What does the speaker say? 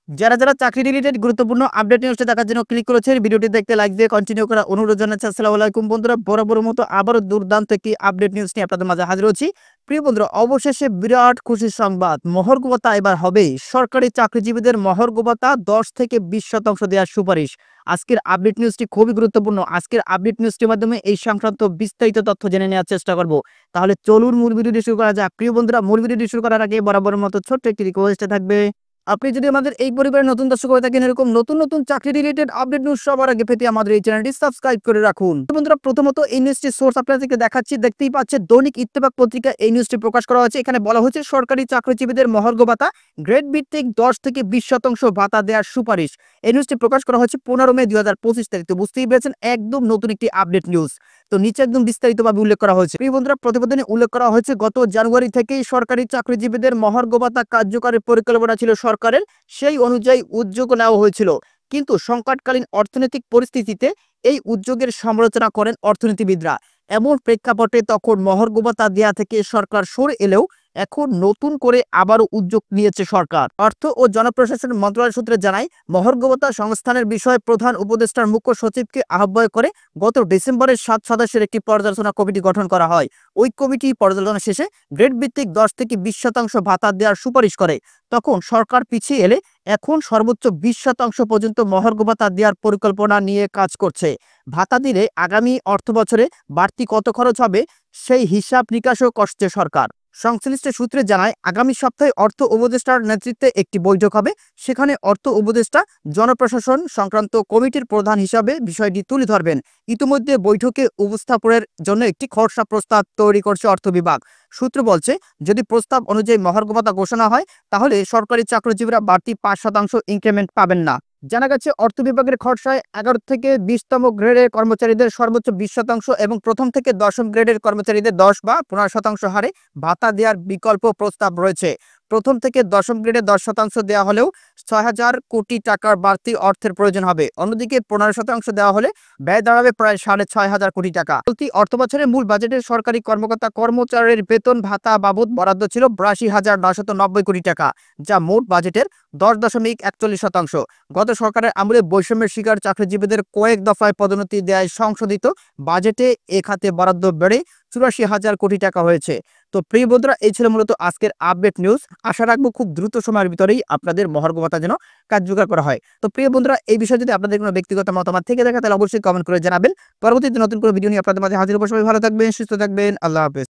যারা চাকরি রিলেটেড গুরুত্বপূর্ণ আপডেট নিউজটা দেখার জন্য ক্লিক করেছেন, ভিডিওটি দেখতে লাইক দিয়ে কন্টিনিউ করা অনুরোধ জানাচ্ছি। আসসালামু আলাইকুম বন্ধুরা, বরাবর মতো আবারও দুর্দান্ত একটি আপডেট নিউজ নিয়ে আপনাদের মাঝে হাজির হচ্ছি। প্রিয় বন্ধুরা, অবশেষে বিরাট খুশির সংবাদ, মহর্ঘ ভাতা এবার হবে। সরকারি চাকরিজীবীদের মহর্ঘ ভাতা 10 থেকে 20% দেওয়ার সুপারিশ। আজকের আপডেট নিউজটি খুবই গুরুত্বপূর্ণ। আজকের আপডেট নিউজটির মাধ্যমে এই সংক্রান্ত বিস্তারিত তথ্য জেনে নেওয়ার চেষ্টা করব। তাহলে চলুন মূল ভিডিওটি শুরু করা যাক। প্রিয় বন্ধুরা, মূল ভিডিওটি শুরু করার আগে বরাবর মতো ছোট্ট একটি রিকোয়েস্ট থাকবে, আপনি যদি আমাদের এই পরিবারের নতুন দর্শক হয়ে থাকেন, এরকম নতুন চাকরি রিলেটেড আপডেট নিউজ সবার আগে পেতে আমাদের এই চ্যানেলটি সাবস্ক্রাইব করে রাখুন। বন্ধুরা, প্রথমত এই নিউজটির সোর্স আপনাদেরকে দেখাচ্ছি। দেখতেই পাচ্ছেন, দৈনিক ইত্তেফাক পত্রিকা এই নিউজটি প্রকাশ করা হয়েছে। এখানে বলা হয়েছে সরকারি চাকরিজীবীদের মহার্ঘ ভাতা গ্রেড ভিত্তিক 10 থেকে 20% ভাতা দেওয়ার সুপারিশ। এই নিউজটি প্রকাশ করা হয়েছে 15 মে 2025 তারিখ। তো বুঝতেই পেরেছেন, একদম নতুন একটি আপডেট নিউজ। তো নিচে একদম বিস্তারিতভাবে উল্লেখ করা হয়েছে। প্রিয় বন্ধুরা, প্রতিবেদনে উল্লেখ করা হয়েছে গত জানুয়ারি থেকেই সরকারি চাকরিজীবীদের মহার্ঘ ভাতা কার্যকরের পরিকল্পনা ছিল সরকারের। সেই অনুযায়ী উদ্যোগ নেওয়া হয়েছিল, কিন্তু সংকটকালীন অর্থনৈতিক পরিস্থিতিতে এই উদ্যোগের সমালোচনা করেন অর্থনীতিবিদরা। এমন প্রেক্ষাপটে তখন মহার্ঘ ভাতা দেয়া থেকে সরকার সরে এলেও এখন নতুন করে আবারও উদ্যোগ নিয়েছে সরকার। অর্থ ও জনপ্রশাসন মন্ত্রণালয় সূত্রে জানায়, মহার্ঘ ভাতা সংস্থানের বিষয়ে প্রধান উপদেষ্টার মুখ্য সচিবকে আহ্বায়ক করে গত ডিসেম্বরের 7 সদস্যের একটি পর্যালোচনা কমিটি গঠন করা হয়। ওই কমিটি পর্যালোচনা শেষে গ্রেড ভিত্তিক 10 থেকে 20% ভাতা দেওয়ার সুপারিশ করে। তখন সরকার পিছিয়ে এলে এখন সর্বোচ্চ 20% পর্যন্ত মহার্ঘ ভাতা দেওয়ার পরিকল্পনা নিয়ে কাজ করছে। ভাতা দিলে আগামী অর্থ বছরে বাড়তি কত খরচ হবে সেই হিসাব নিকাশও করছে সরকার। সংশ্লিষ্ট সূত্রে জানায়, আগামী সপ্তাহে অর্থ উপদেষ্টার নেতৃত্বে একটি বৈঠক হবে। সেখানে অর্থ উপদেষ্টা জনপ্রশাসন সংক্রান্ত কমিটির প্রধান হিসাবে বিষয়টি তুলে ধরবেন। ইতিমধ্যে বৈঠকে উপস্থাপনের জন্য একটি খসড়া প্রস্তাব তৈরি করছে অর্থ বিভাগ। সূত্র বলছে, যদি প্রস্তাব অনুযায়ী মহার্ঘ ভাতা ঘোষণা হয়, তাহলে সরকারি চাকরিজীবীরা বাড়তি 5% ইনক্রিমেন্ট পাবেন না। জানা গেছে, অর্থ বিভাগের খসড়ায় 11 থেকে 20তম গ্রেডের কর্মচারীদের সর্বোচ্চ 20% এবং প্রথম থেকে 10ম গ্রেডের কর্মচারীদের 10 বা 15% হারে ভাতা দেওয়ার বিকল্প প্রস্তাব রয়েছে। প্রথম থেকে 10ম গ্রেডে 10% দেওয়া হলেও 6,000 কোটি টাকার বাড়তি অর্থের প্রয়োজন হবে। অন্যদিকে 15% দেওয়া হলে ব্যয় দাঁড়াবে প্রায় 6,500 কোটি টাকা। চলতি অর্থ বছরের মূল বাজেটের সরকারি কর্মচারীর বেতন ভাতা বাবদ বরাদ্দ ছিল 82,990 কোটি টাকা, যা মোট বাজেটের 10.41%। গত সরকারের আমলে বৈষম্যের শিকার চাকরিজীবীদের কয়েক দফায় পদোন্নতি দেয় সংশোধিত বাজেটে এ খাতে বরাদ্দ বেড়ে 84,000 কোটি টাকা হয়েছে। তো প্রিয় বন্ধুরা, এই ছিল মূলত আজকের আপডেট নিউজ। আশা রাখবো খুব দ্রুত সময়ের ভিতরেই আপনাদের মহার্ঘ ভাতা যেন কার্যকর করা হয়। তো প্রিয় বন্ধুরা, এই বিষয়ে যদি আপনাদের কোনো ব্যক্তিগত মতামত থেকে থাকে, তাহলে অবশ্যই কমেন্ট করে জানাবেন। পরবর্তীতে নতুন কোনো ভিডিও নিয়ে আপনাদের মাঝে হাজির হবো। সবাই ভালো থাকবেন, সুস্থ থাকবেন। আল্লাহ হাফেজ।